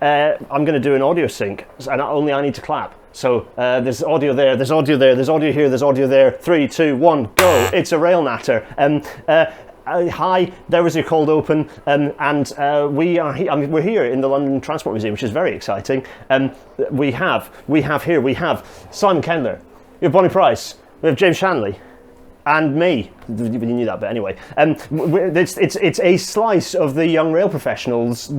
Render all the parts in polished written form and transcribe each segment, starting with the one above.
I'm going to do an audio sync, and only I need to clap. So there's audio there, there's audio there, there's audio here, there's audio there. 3, 2, 1, go! It's a rail natter. Hi, there was your cold open, and we're here in the London Transport Museum, which is very exciting. We have Simon Kendler, we have Bonnie Price, we have James Shanley, and me. You knew that, but anyway, it's a slice of the Young Rail Professionals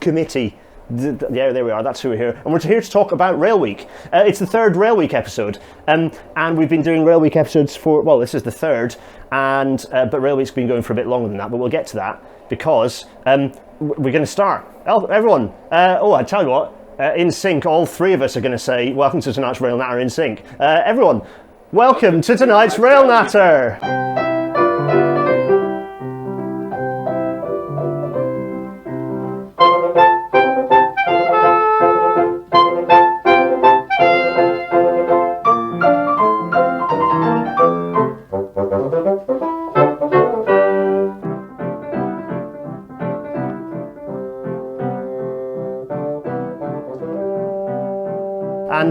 Committee. Yeah, there we are, that's who we're here. And we're here to talk about Rail Week. It's the third Rail Week episode, and we've been doing Rail Week episodes for, well, this is the third, but Rail Week's been going for a bit longer than that, but we'll get to that, because we're going to start. Everyone, I tell you what, in sync, all three of us are going to say, welcome to tonight's Rail Natter in sync. Everyone, welcome to tonight's Rail Natter!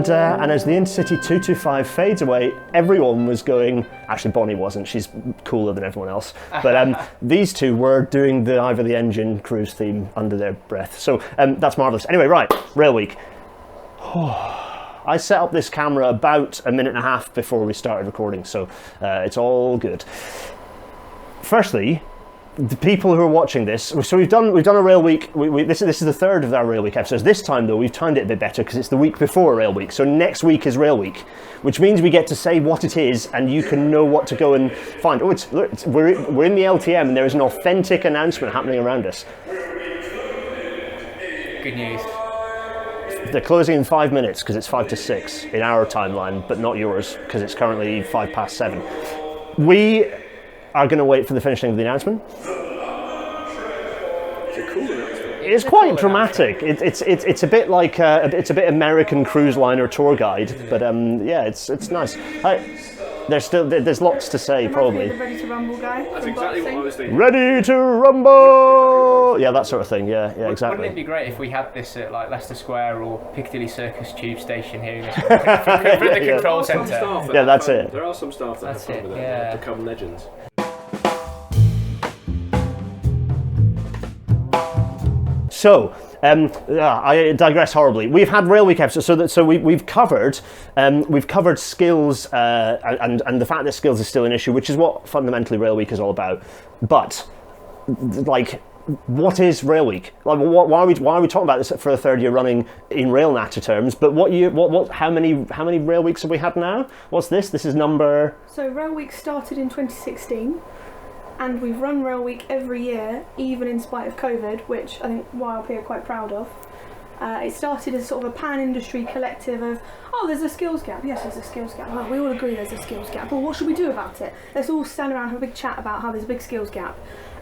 And as the Intercity 225 fades away, everyone was going, actually Bonnie wasn't, she's cooler than everyone else, but these two were doing the Ivor the Engine cruise theme under their breath. So that's marvellous. Anyway, right, Rail Week. I set up this camera about a minute and a half before we started recording, so it's all good. Firstly, the people who are watching this, so we've done a Rail Week. This is the third of our Rail Week episodes. This time though, we've timed it a bit better because it's the week before Rail Week. So next week is Rail Week, which means we get to say what it is, and you can know what to go and find. We're in the LTM, and there is an authentic announcement happening around us. Good news. They're closing in 5 minutes because it's 5 to 6 in our timeline, but not yours because it's currently 5 past 7. We are going to wait for the finishing of the announcement. It's quite dramatic. It's a bit like it's a bit American cruise liner tour guide, but yeah, it's nice. There's lots to say probably. The Ready to Rumble guy. That's exactly what I was thinking. Ready to rumble! Yeah, that sort of thing. Yeah, exactly. Wouldn't it be great if we had this at like Leicester Square or Piccadilly Circus Tube Station here in the control centre? Yeah, that's it. There are some staff that have fun with it. Yeah. They become legends. So, I digress horribly. We've had Rail Week episodes, so we've covered skills and the fact that skills is still an issue, which is what fundamentally Rail Week is all about. But like, what is Rail Week? Like, why are we talking about this for a third year running in Rail Natter terms? But how many Rail Weeks have we had now? What's this? This is number. So Rail Week started in 2016. And we've run Rail Week every year, even in spite of COVID, which I think YLP are quite proud of. It started as sort of a pan-industry collective of, there's a skills gap. Yes, there's a skills gap. Well, we all agree there's a skills gap. Well, what should we do about it? Let's all stand around and have a big chat about how there's a big skills gap.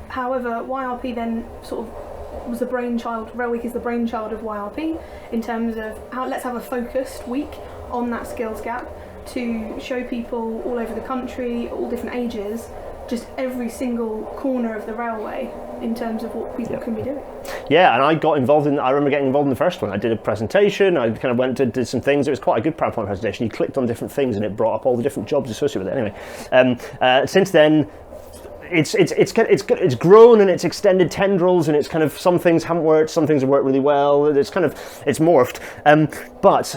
However, YLP then sort of was the brainchild. Rail Week is the brainchild of YLP in terms of let's have a focused week on that skills gap to show people all over the country, all different ages, just every single corner of the railway in terms of what people can be doing. Yeah, and I remember getting involved in the first one. I did a presentation, I kind of went to did some things. It was quite a good PowerPoint presentation. You clicked on different things and it brought up all the different jobs associated with it. Anyway, since then, it's grown and it's extended tendrils, and it's kind of, some things haven't worked, some things have worked really well. It's morphed. But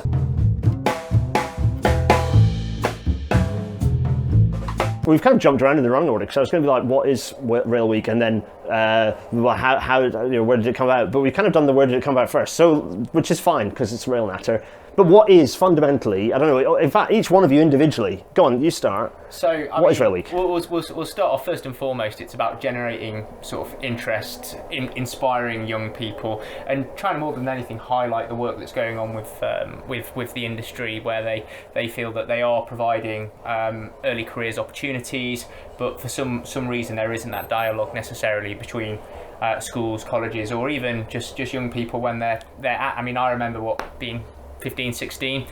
we've kind of jumped around in the wrong order, because I was going to be like, what is Rail Week, and then where did it come out? But we've kind of done the where did it come out first, so, which is fine because it's Rail Natter. But what is fundamentally, I don't know, in fact, each one of you individually, go on, you start. So, what is Rail Week? We'll start off first and foremost. It's about generating sort of interest, inspiring young people, and trying more than anything highlight the work that's going on with the industry, where they feel that they are providing early careers opportunities, but for some reason there isn't that dialogue necessarily between schools, colleges, or even just young people when they're at. I mean, I remember being 15, 16,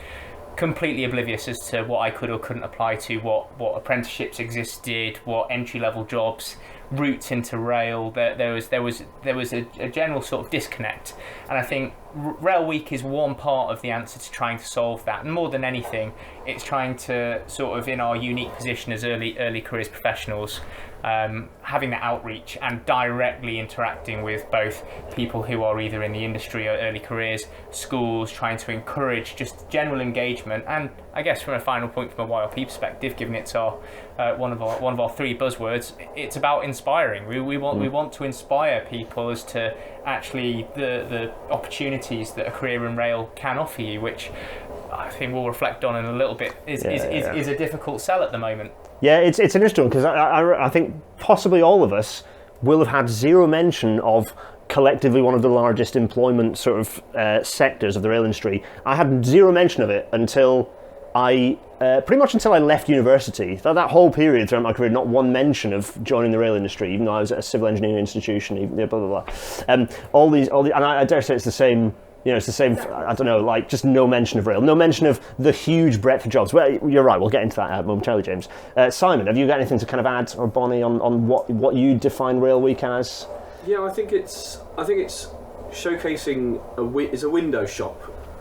completely oblivious as to what I could or couldn't apply to, what apprenticeships existed, what entry-level jobs, routes into rail. There was a general sort of disconnect, and I think Rail Week is one part of the answer to trying to solve that, and more than anything, it's trying to sort of, in our unique position as early careers professionals, having that outreach and directly interacting with both people who are either in the industry or early careers, schools, trying to encourage just general engagement. And I guess from a final point, from a YLP perspective, given it's our one of our three buzzwords, it's about inspiring. We want to inspire people as to actually the opportunities that a career in rail can offer you, which I think we'll reflect on in a little bit, is a difficult sell at the moment. Yeah, it's an interesting one, because I think possibly all of us will have had zero mention of collectively one of the largest employment sort of sectors of the rail industry. I had zero mention of it until pretty much until I left university. That whole period throughout my career, not one mention of joining the rail industry, even though I was at a civil engineering institution, blah, blah, blah. All these, and I dare say it's the same. It's the same, I don't know, like just no mention of rail, no mention of the huge breadth of jobs. Well, you're right, we'll get into that momentarily, James. Simon, have you got anything to kind of add, or Bonnie, on what you define Rail Week as? Yeah, I think it's showcasing it's a window shop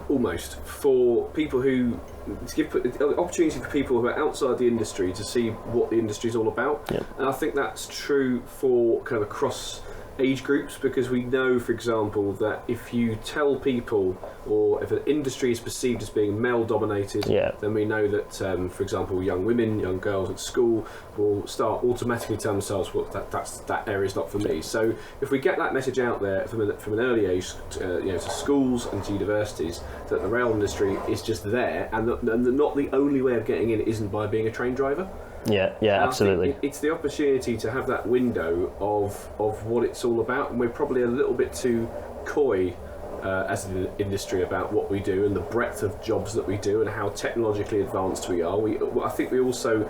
almost for people who, to give opportunity for people who are outside the industry to see what the industry is all about. Yeah. And I think that's true for kind of across age groups, because we know, for example, that if you tell people, or if an industry is perceived as being male dominated, then we know that, for example, young women, young girls at school will start automatically telling themselves, well, that area is not for me. So if we get that message out there from an early age, to schools and to universities, that the rail industry is just there, and that not the only way of getting in isn't by being a train driver. Yeah, absolutely. It's the opportunity to have that window of what it's all about, and we're probably a little bit too coy as an industry about what we do and the breadth of jobs that we do and how technologically advanced we are. I think we also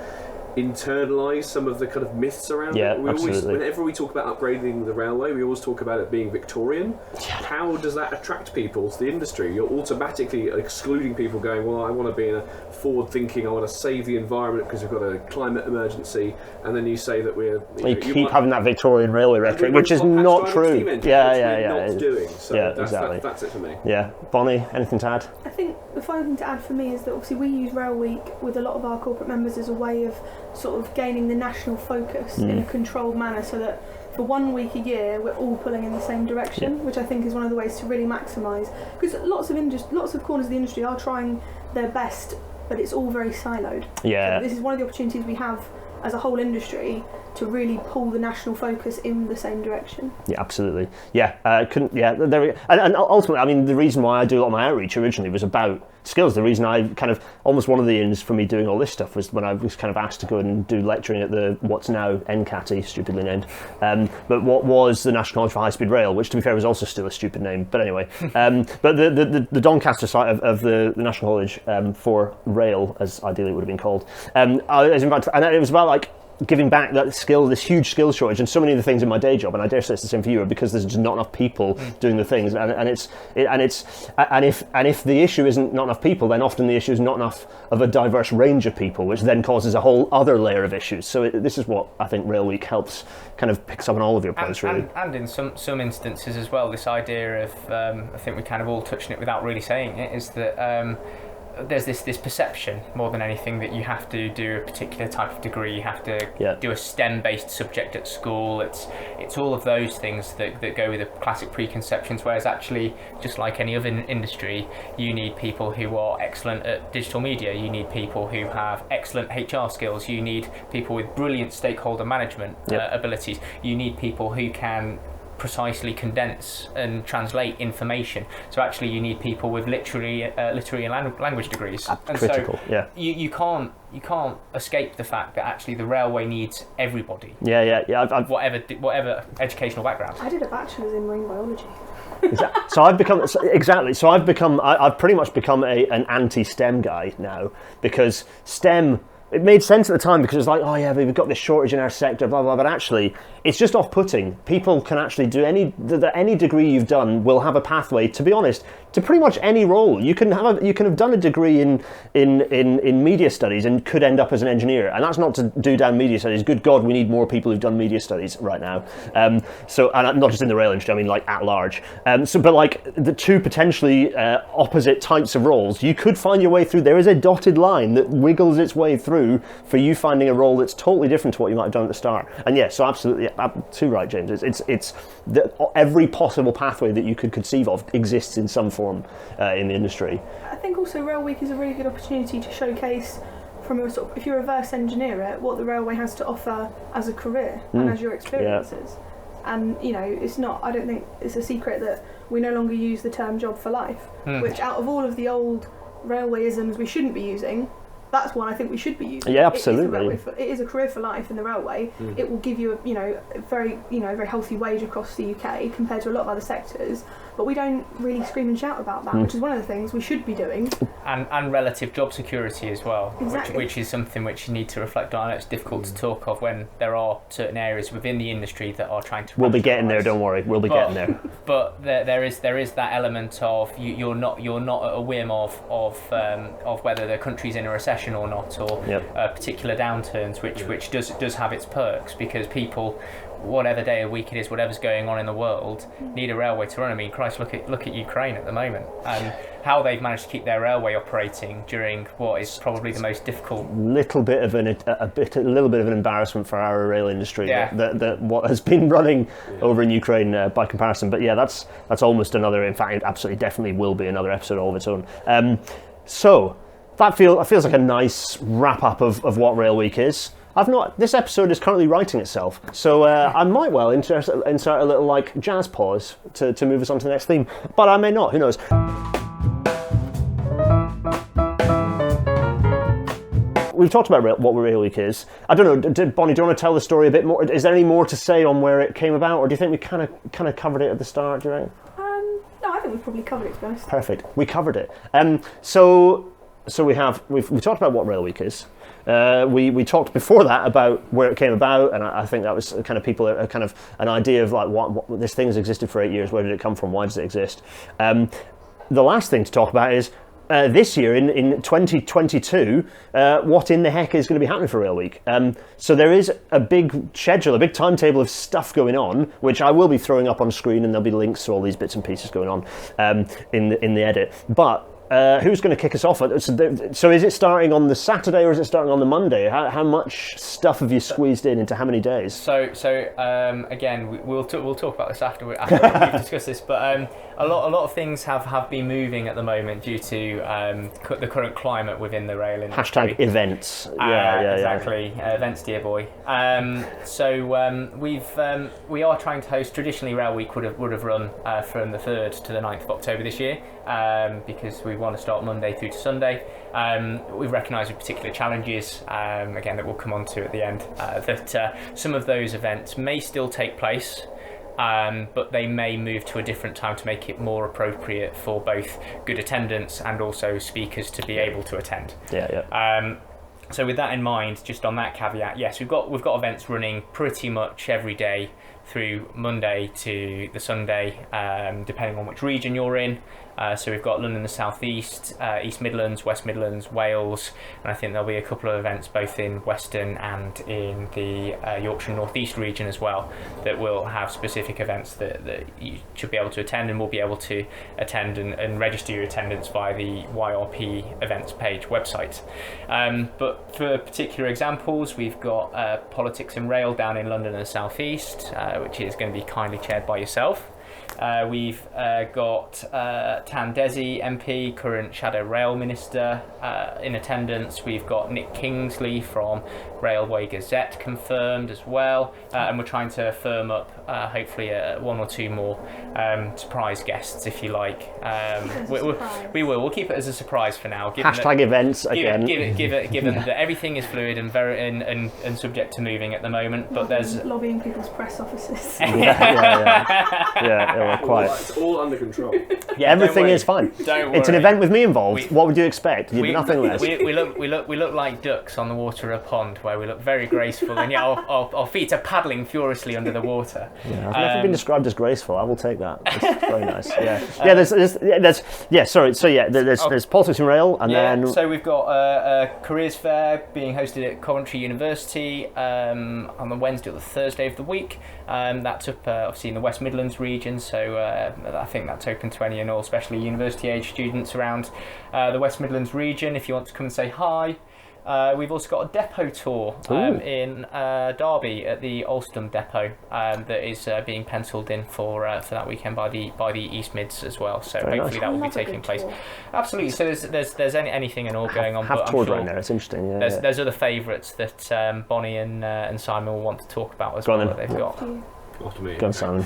internalise some of the kind of myths around it. Whenever we talk about upgrading the railway, we always talk about it being Victorian. How does that attract people to the industry? You're automatically excluding people going, well, I want to be in a forward thinking, I want to save the environment because we've got a climate emergency, and then you say that you keep having that Victorian railway rhetoric, which is not true. Not doing. So exactly. That's it for me. Yeah. Bonnie, anything to add? I think the final thing to add for me is that obviously we use Rail Week with a lot of our corporate members as a way of sort of gaining the national focus in a controlled manner, so that for 1 week a year we're all pulling in the same direction, which I think is one of the ways to really maximise, because lots of corners of the industry are trying their best, but it's all very siloed. So this is one of the opportunities we have as a whole industry to really pull the national focus in the same direction. Yeah, absolutely. There we go. And ultimately, I mean, the reason why I do a lot of my outreach originally was about skills. The reason I kind of, almost one of the ins for me doing all this stuff was when I was kind of asked to go and do lecturing at the, what's now NCATI, stupidly named, but what was the National College for High Speed Rail, which to be fair was also still a stupid name, but anyway. But the Doncaster site of the National College for Rail, as ideally it would have been called, I was invited, and it was about like giving back that skill, this huge skills shortage, and so many of the things in my day job, and I dare say it's the same for you, are because there's just not enough people doing the things, and if the issue isn't not enough people, then often the issue is not enough of a diverse range of people, which then causes a whole other layer of issues. So this is what I think Rail Week helps kind of picks up on all of your points, really. And in some instances as well, this idea of I think we kind of all touched on it without really saying it, is that there's this perception more than anything that you have to do a particular type of degree, you have to do a STEM-based subject at school. It's all of those things that go with the classic preconceptions, whereas actually, just like any other industry, you need people who are excellent at digital media, you need people who have excellent HR skills, you need people with brilliant stakeholder management abilities, you need people who can precisely condense and translate information. So actually you need people with literary and language degrees. And critical, so you can't escape the fact that actually the railway needs everybody. I've whatever educational background. I did a bachelor's in marine biology. So I've become I've pretty much become an anti-STEM guy now, because STEM it made sense at the time because it's like, oh yeah, we've got this shortage in our sector, blah blah. But actually, it's just off-putting. People can actually do any degree you've done will have a pathway. To be honest, to pretty much any role, you can have done a degree in media studies and could end up as an engineer. And that's not to do down media studies. Good God, we need more people who've done media studies right now. So, and not just in the rail industry. I mean, like at large. But like the two potentially opposite types of roles, you could find your way through. There is a dotted line that wiggles its way through for you finding a role that's totally different to what you might have done at the start. And yes, so absolutely, too right, James. It's every possible pathway that you could conceive of exists in some form in the industry. I think also Rail Week is a really good opportunity to showcase from a sort of, if you reverse engineer it, what the railway has to offer as a career and as your experiences. Yeah. And you know, it's not. I don't think it's a secret that we no longer use the term job for life, which out of all of the old railwayisms we shouldn't be using, that's one I think we should be using. Yeah, absolutely. It is a career for life in the railway. It will give you a very healthy wage across the UK compared to a lot of other sectors. But we don't really scream and shout about that, which is one of the things we should be doing. And relative job security as well, exactly. which is something which you need to reflect on. It's difficult to talk of when there are certain areas within the industry that are trying to. We'll be getting there. Don't worry, we'll be getting there. But there is that element of you're not at a whim of whether the country's in a recession or not, or particular downturns, which does have its perks, because people, whatever day of week it is, whatever's going on in the world, need a railway to run. I mean, Christ, look at Ukraine at the moment and how they've managed to keep their railway operating during what is probably the most difficult. A little bit of an embarrassment for our rail industry. Yeah. That what has been running over in Ukraine by comparison. But yeah, that's almost another. In fact, it absolutely definitely will be another episode all of its own. So that feels like a nice wrap up of what Rail Week is. This episode is currently writing itself, so I might well insert a little like jazz pause to move us on to the next theme, but I may not, who knows. We've talked about what Rail Week is. I don't know, Bonnie, do you want to tell the story a bit more? Is there any more to say on where it came about, or do you think we kind of covered it at the start, do you think? No, I think we've probably covered it, to be honest. Perfect, we covered it. So we've talked about what Rail Week is. We talked before that about where it came about, and I think that was kind of people a kind of an idea of like what this thing has existed for 8 years. Where did it come from? Why does it exist? The last thing to talk about is this year in 2022. What in the heck is going to be happening for Rail Week? So there is a big schedule, a big timetable of stuff going on, which I will be throwing up on screen, and there'll be links to all these bits and pieces going on in the edit. But who's going to kick us off? So is it starting on the Saturday or is it starting on the Monday? How much stuff have you squeezed into how many days? So again, we'll talk about this after we've discussed this. But a lot of things have been moving at the moment due to the current climate within the rail industry. Hashtag events. Exactly. Events, dear boy. We are trying to host. Traditionally, Rail Week would have run from the 3rd to the 9th of October this year, because we want to start Monday through to Sunday. We've recognised with particular challenges, again, that we'll come on to at the end, that some of those events may still take place, but they may move to a different time to make it more appropriate for both good attendance and also speakers to be able to attend. So with that in mind, just on that caveat, yes, we've got events running pretty much every day through Monday to the Sunday, depending on which region you're in. So we've got London, the South East, East Midlands, West Midlands, Wales, and I think there'll be a couple of events both in Western and in the Yorkshire North East region as well that will have specific events that you should be able to attend, and will be able to attend and register your attendance via the YRP events page website. But for particular examples, we've got Politics and Rail down in London and the South East, which is going to be kindly chaired by yourself. We've got Tan Desi MP, current Shadow Rail Minister, in attendance. We've got Nick Kingsley from Railway Gazette confirmed as well, and we're trying to firm up hopefully one or two more surprise guests, if you like. We'll keep it as a surprise for now. Hashtag events again. Given that everything is fluid and very and subject to moving at the moment, but there's lobbying people's press offices. Yeah. quite. It's all under control. Yeah, everything worry. is fine. Don't It's an worry. event with me involved. What would you expect? You'd be We, nothing less. we look like ducks on the water of a pond where we look very graceful, and yet our feet are paddling furiously under the water. Yeah, I've never been described as graceful. I will take that. It's very nice. Yeah, yeah. There's politics and rail, and then So we've got a careers fair being hosted at Coventry University on the Wednesday or the Thursday of the week. That's up obviously in the West Midlands region, so I think that's open to any and all, especially university age students around the West Midlands region. If you want to come and say hi. We've also got a depot tour in Derby at the Alstom depot that is being penciled in for that weekend by the East Mids as well. So Very hopefully nice. that will be I love a taking good place. tour. Absolutely. So there's anything and all going on. have but I'm toured sure around there. It's interesting. Yeah, there's other favourites that Bonnie and Simon will want to talk about as Go on well then. that they've got. After me. Go on, Simon.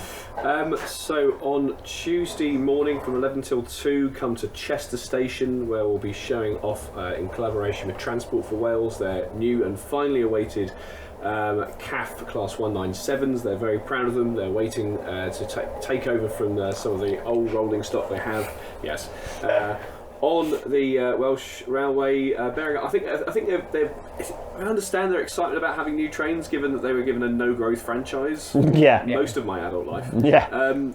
So on Tuesday morning from 11 till 2, come to Chester Station, where we'll be showing off in collaboration with Transport for Wales their new and finally awaited CAF Class 197s. They're very proud of them. They're waiting to take over from some of the old rolling stock they have. Yes. On the Welsh Railway, I think I understand their excitement about having new trains, given that they were given a no-growth franchise Yeah. most of my adult life. Yeah.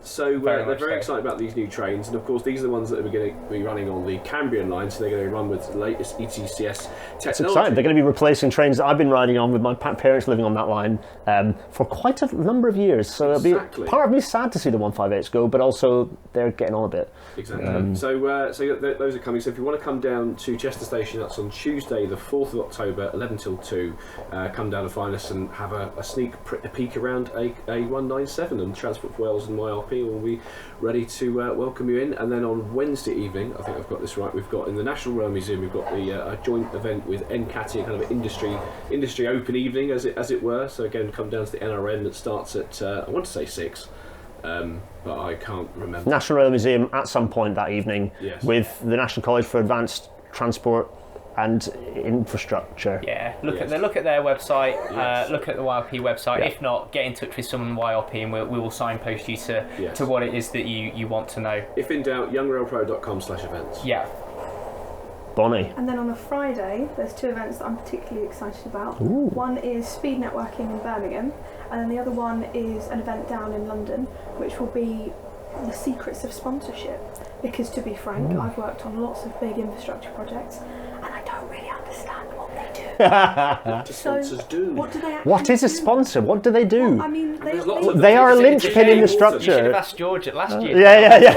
So Very they're much very so. excited about these new trains, and of course these are the ones that are going to be running on the Cambrian line, so they're going to run with the latest ETCS technology. It's exciting. They're going to be replacing trains that I've been riding on with my parents living on that line for quite a number of years. So it'll Exactly. be part of me sad to see the 158s go, but also they're getting on a bit. Exactly. Those are coming. So if you want to come down to Chester Station, that's on Tuesday, the 4th of October, 11 till 2. Come down and find us and have a sneak peek around a 197, and Transport for Wales and YRP will be ready to welcome you in. And then on Wednesday evening, I think I've got this right, we've got in the National Rail Museum, we've got a joint event with NCATI, a kind of industry open evening, as it were. So again, come down to the NRN that starts at I want to say 6. But I can't remember. National Rail Museum at some point that evening Yes. with the National College for Advanced Transport and Infrastructure. Yeah, look Yes. at their website. Yes. Look at the YLP website. Yeah. If not, get in touch with someone YLP, and we will signpost you Yes. to what it is that you want to know. If in doubt, youngrailpro.com/events. Yeah. Bonnie. And then on a Friday, there's two events that I'm particularly excited about. Ooh. One is speed networking in Birmingham, and then the other one is an event down in London, which will be the secrets of sponsorship. Because to be frank, I've worked on lots of big infrastructure projects, and I don't really understand what they do. What do sponsors do? What do they actually What is a do? sponsor? What do they do? Well, I mean, There's lots of They are a It's linchpin in the You should have structure. asked George at last year. Yeah.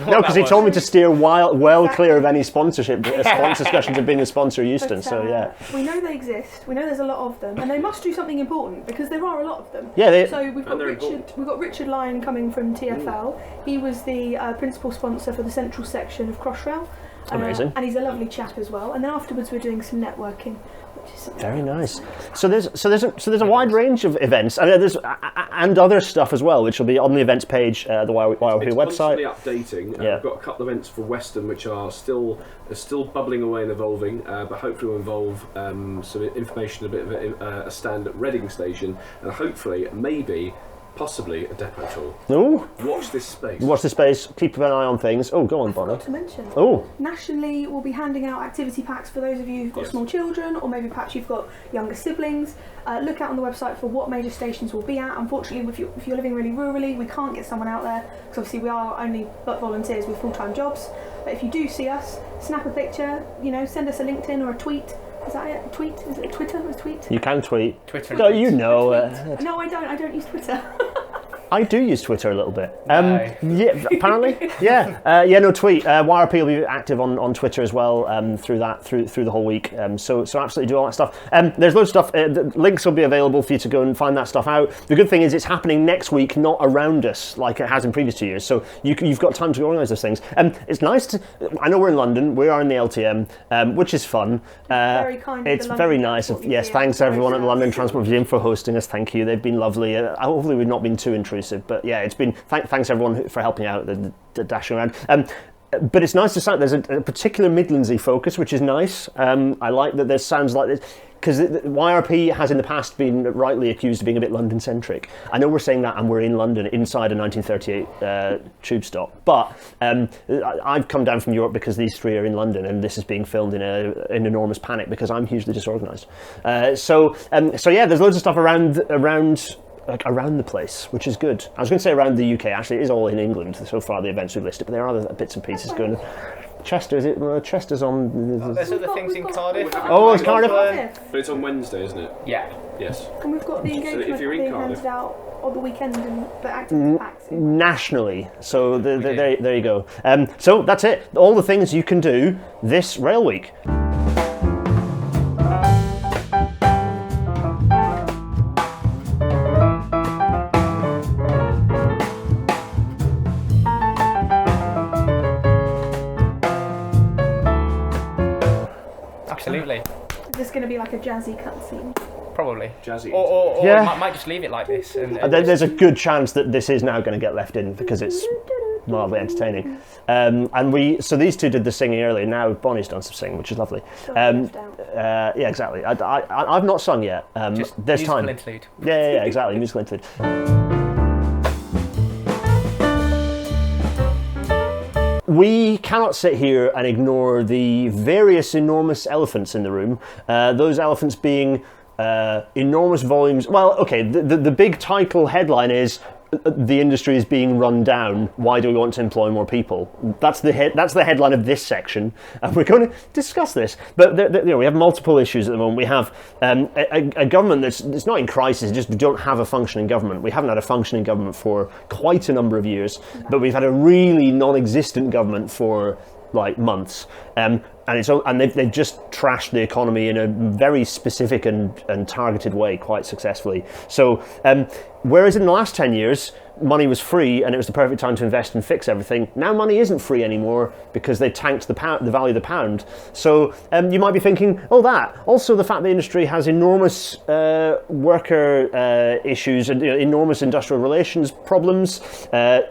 No, because he told me to steer well clear of any sponsorship discussions of being a sponsor of Euston. But, So yeah. we know they exist. We know there's a lot of them, and they must do something important because there are a lot of them. Yeah, So we've got they're Richard. important. We've got Richard Lyon coming from TfL. He was the principal sponsor for the central section of Crossrail. Amazing. And he's a lovely chap as well. And then afterwards we're doing some networking, which is something Very nice. So there's a wide range of events, and other stuff as well, which will be on the events page, the YLP It's website. constantly updating. Yeah. We've got a couple of events for Western which are still bubbling away and evolving, but hopefully will involve some information, a bit of a stand at Reading Station, and hopefully, maybe, possibly a depot tour. Oh, Watch this space. watch the space. Keep an eye on things. Oh, go on, Bonnie. not to mention. Oh, Nationally, we'll be handing out activity packs for those of you who've got Yes. small children, or maybe perhaps you've got younger siblings. Look out on the website for what major stations we'll be at. Unfortunately, if you're living really rurally, we can't get someone out there because obviously we are only but volunteers with full-time jobs. But if you do see us, snap a picture. Send us a LinkedIn or a tweet. Is that it? A tweet? Is it a Twitter or a tweet? you can tweet. Twitter. No, you know. No, I don't. I don't use Twitter. I do use Twitter a little bit. No. Yeah, apparently. Yeah. No, tweet. YRP will be active on Twitter as well through the whole week. So absolutely do all that stuff. There's loads of stuff. The links will be available for you to go and find that stuff out. The good thing is it's happening next week, not around us like it has in previous 2 years. So you've got time to organise those things. It's nice to. I know we're in London. We are in the LTM, which is fun. Very kind of the It's London very nice. Transport Yes, Museum. thanks everyone at the Very London nice. Transport Museum for hosting us. Thank you. They've been lovely. Hopefully we've not been too intrusive, but yeah, it's been. Thanks everyone for helping out the dashing around. but it's nice to sound. There's a particular Midlandsy focus, which is nice. I like that. There sounds like this because YRP has in the past been rightly accused of being a bit London-centric. I know we're saying that, and we're in London inside a 1938 tube stop. But I've come down from Europe because these three are in London, and this is being filmed in an enormous panic because I'm hugely disorganised. So yeah, there's loads of stuff around the place, which is good. I was going to say around the UK, actually it is all in England so far, the events we've listed, but there are other bits and pieces going. Chester, is it? Chester's on... There's other things in Cardiff. Oh, it's Cardiff? But it's on Wednesday, isn't it? Yeah. Yes. And we've got the engagement if you're in being Cardiff- handed out on the weekend and the active packs. Nationally, so there you go. So that's it, all the things you can do this rail week. Absolutely. Is this going to be like a jazzy cutscene? Probably. Jazzy. Or Yeah. might just leave it like this. And There's a good chance that this is now going to get left in because it's mildly entertaining. So these two did the singing earlier. Now Bonnie's done some singing, which is lovely. Yeah, exactly. I've not sung yet. just There's musical time. interlude. Yeah, exactly. Musical interlude. We cannot sit here and ignore the various enormous elephants in the room. Those elephants being enormous volumes. Well, okay, the big title headline is the industry is being run down. Why do we want to employ more people? That's the headline of this section, and we're going to discuss this. But we have multiple issues at the moment. We have a government that's not in crisis. Just don't have a functioning government. We haven't had a functioning government for quite a number of years, but we've had a really non-existent government for like months. And they've just trashed the economy in a very specific and targeted way quite successfully. So whereas in the last 10 years money was free and it was the perfect time to invest and fix everything, now money isn't free anymore because they tanked the value of the pound. So you might be thinking, that. Also the fact the industry has enormous worker issues and enormous industrial relations problems,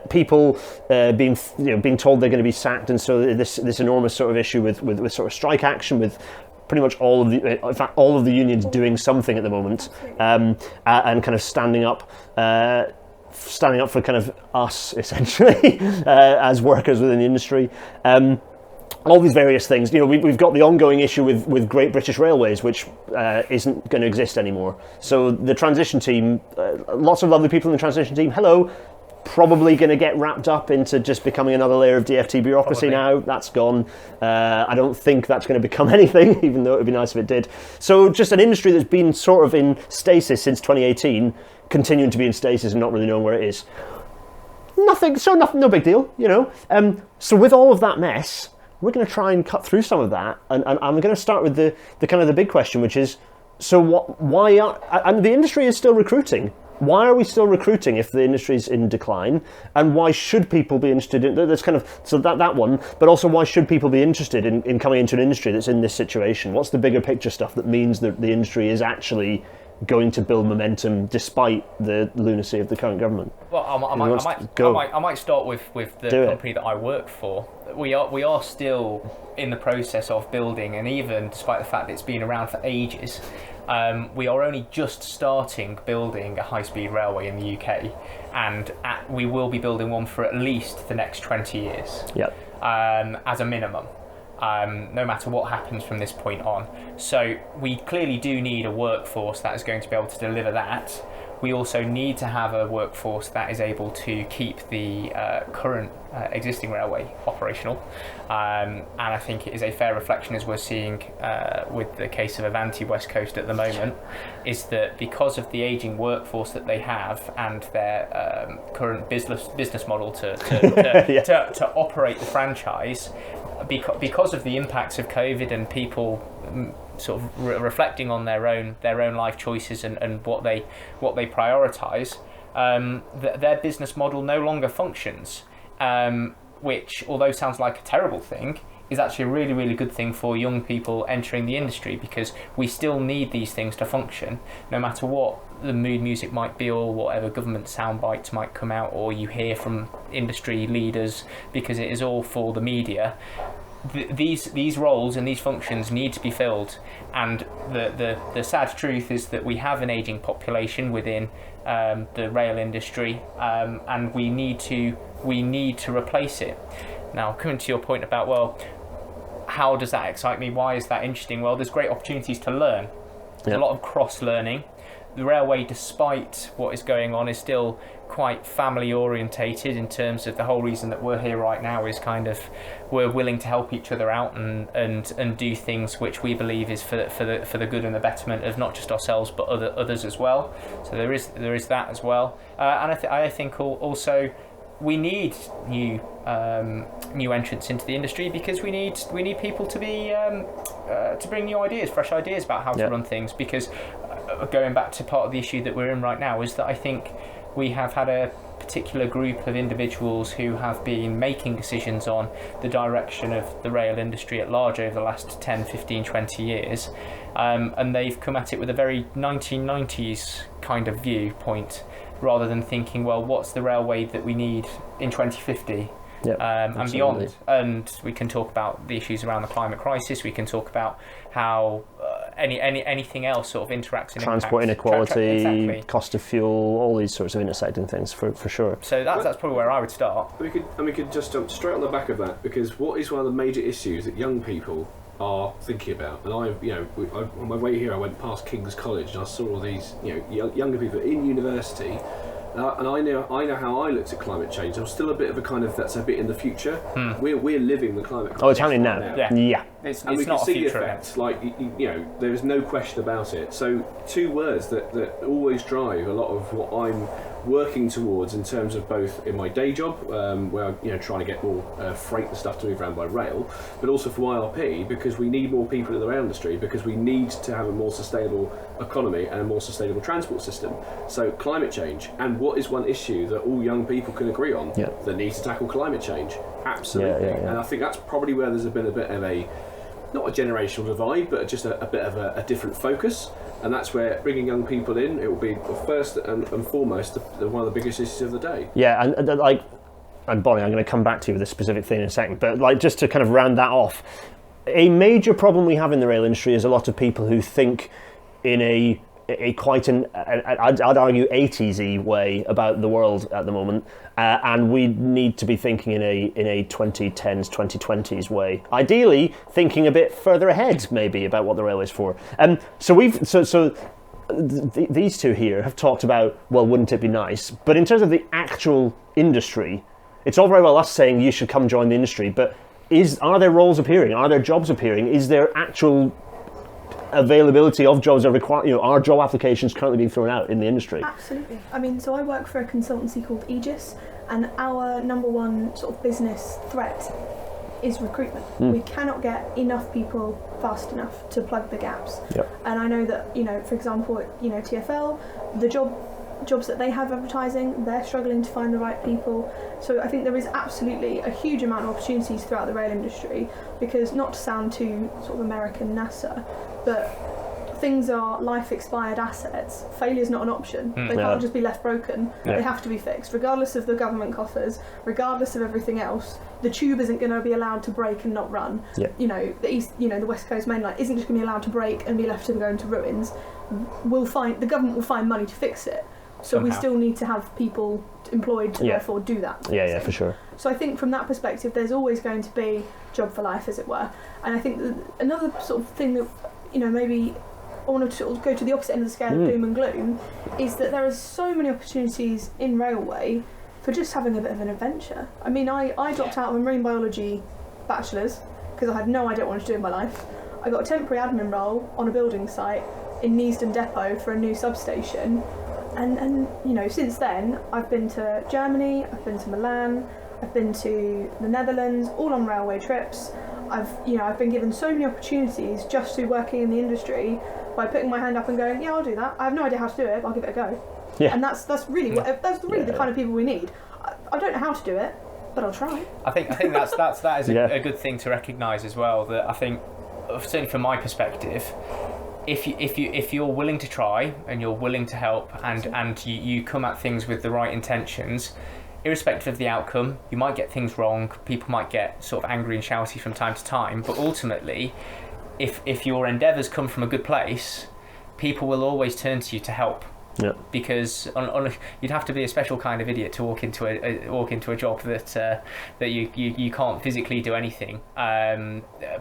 people being told they're going to be sacked, and so this enormous sort of issue with sort of strike action, with pretty much all of the unions doing something at the moment, and kind of standing up for kind of us essentially as workers within the industry. All these various things. We've got the ongoing issue with Great British Railways, which isn't going to exist anymore. So the transition team, lots of lovely people in the transition team, hello, probably going to get wrapped up into just becoming another layer of DfT bureaucracy now. That's gone. I don't think that's going to become anything, even though it would be nice if it did. So just an industry that's been sort of in stasis since 2018, continuing to be in stasis and not really knowing where it is. No big deal, So with all of that mess, we're going to try and cut through some of that, and I'm going to start with the kind of the big question, which is, and the industry is still recruiting. Why are we still recruiting if the industry's in decline? And why should people be interested in that one, but also why should people be interested in coming into an industry that's in this situation? What's the bigger picture stuff that means that the industry is actually going to build momentum despite the lunacy of the current government? Well, I might start with the company that I work for. We are still in the process of building, and even despite the fact that it's been around for ages, we are only just starting building a high-speed railway in the UK, and we will be building one for at least the next 20 years. Yep. As a minimum. No matter what happens from this point on. So we clearly do need a workforce that is going to be able to deliver that. We also need to have a workforce that is able to keep the current existing railway operational. And I think it is a fair reflection, as we're seeing with the case of Avanti West Coast at the moment, is that because of the ageing workforce that they have and their current business model to operate the franchise, because of the impacts of COVID and people sort of reflecting on their own life choices and what they prioritise, their business model no longer functions, which, although sounds like a terrible thing, is actually a really, really good thing for young people entering the industry, because we still need these things to function, no matter what the mood music might be or whatever government sound bites might come out or you hear from industry leaders, because it is all for the media. These roles and these functions need to be filled, and the sad truth is that we have an ageing population within the rail industry, and we need to replace it. Now, coming to your point about, well, how does that excite me? Why is that interesting? Well, there's great opportunities to learn. There's a lot of cross-learning. The railway, despite what is going on, is still quite family orientated, in terms of the whole reason that we're here right now is kind of we're willing to help each other out and do things which we believe is for the good and the betterment of not just ourselves but others as well. So there is that as well, and I think also we need new entrants into the industry, because we need people to be to bring new ideas, fresh ideas about how to run things. Because going back to part of the issue that we're in right now is that I think we have had a particular group of individuals who have been making decisions on the direction of the rail industry at large over the last 10, 15, 20 years, and they've come at it with a very 1990s kind of viewpoint, rather than thinking, well, what's the railway that we need in 2050 and beyond. And we can talk about the issues around the climate crisis, we can talk about how anything else sort of interacts in transport inequality, exactly. cost of fuel, all these sorts of intersecting things for sure. So that's probably where I would start. We could just jump straight on the back of that, because what is one of the major issues that young people are thinking about? And on my way here, I went past King's College and I saw all these younger people in university. And I know how I looked at climate change. I'm still a bit of a kind of, that's a bit in the future. We're living the climate crisis. Oh, it's happening now. Yeah. It's and we not can see the a future effects. Like there is no question about it. So two words that always drive a lot of what I'm working towards in terms of both in my day job, where I'm trying to get more freight and stuff to move around by rail, but also for YRP, because we need more people in the rail industry, because we need to have a more sustainable economy and a more sustainable transport system. So climate change, and what is one issue that all young people can agree on? That needs to tackle climate change. Absolutely. And I think that's probably where there's been a bit of a, not a generational divide, but just a bit of a different focus. And that's where bringing young people in, it will be first and foremost one of the biggest issues of the day. Yeah, and Bonnie, I'm going to come back to you with a specific thing in a second, but just to kind of round that off, a major problem we have in the rail industry is a lot of people who think in a quite I'd argue 80s-y way about the world at the moment, and we need to be thinking in a 2010s, 2020s way. Ideally, thinking a bit further ahead, maybe, about what the railway's for. These two here have talked about, well, wouldn't it be nice? But in terms of the actual industry, it's all very well us saying you should come join the industry, but are there roles appearing? Are there jobs appearing? Is there actual availability of jobs are job applications currently being thrown out in the industry? Absolutely. I mean, so I work for a consultancy called Aegis, and our number one sort of business threat is recruitment. We cannot get enough people fast enough to plug the gaps. And I know that, for example, at TfL, the jobs that they have advertising, they're struggling to find the right people. So I think there is absolutely a huge amount of opportunities throughout the rail industry, because, not to sound too sort of American NASA, but things are life expired assets. Failure's not an option. They can't just be left broken. They have to be fixed, regardless of the government coffers, regardless of everything else. The tube isn't going to be allowed to break and not run. The West Coast Main Line isn't just going to be allowed to break and be left to go into ruins. The government will find money to fix it. So we still need to have people employed to therefore do that. Yeah, for sure. So I think from that perspective, there's always going to be job for life, as it were. And I think another sort of thing that, maybe I want to sort of go to the opposite end of the scale of doom and gloom, is that there are so many opportunities in railway for just having a bit of an adventure. I mean, I dropped out of a marine biology bachelor's because I had no idea what I wanted to do in my life. I got a temporary admin role on a building site in Neasden Depot for a new substation. And since then, I've been to Germany, I've been to Milan, I've been to the Netherlands, all on railway trips. I've been given so many opportunities just through working in the industry by putting my hand up and going, yeah, I'll do that. I have no idea how to do it, but I'll give it a go. And that's really the kind of people we need. I don't know how to do it, but I'll try. I think that is Yeah. a good thing to recognise as well. That I think, certainly from my perspective, if you're willing to try and you're willing to help and you come at things with the right intentions, irrespective of the outcome, you might get things wrong. People might get sort of angry and shouty from time to time, but ultimately, if your endeavours come from a good place, people will always turn to you to help. Yeah. Because you'd have to be a special kind of idiot to walk into a job that you can't physically do anything.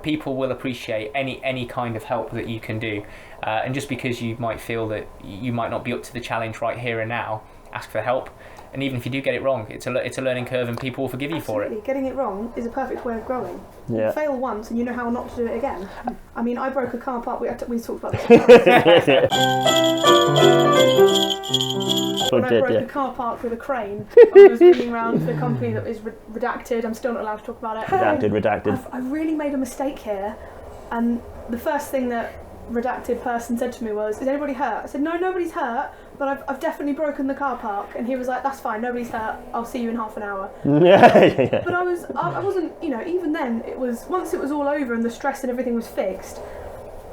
People will appreciate any kind of help that you can do, and just because you might feel that you might not be up to the challenge right here and now, ask for help. And even if you do get it wrong, it's a learning curve, and people will forgive you for it. Getting it wrong is a perfect way of growing. Yeah. You fail once, and you know how not to do it again. I mean, I broke a car park. We talked about this. When I broke a car park with a crane, I was moving around to a company that is redacted. I'm still not allowed to talk about it. Redacted. I really made a mistake here, and the first thing that redacted person said to me was, "Is anybody hurt?" I said, "No, nobody's hurt, but I've definitely broken the car park." And he was like, "That's fine, nobody's hurt. I'll see you in half an hour." Yeah. But I wasn't, even then, once it was all over and the stress and everything was fixed,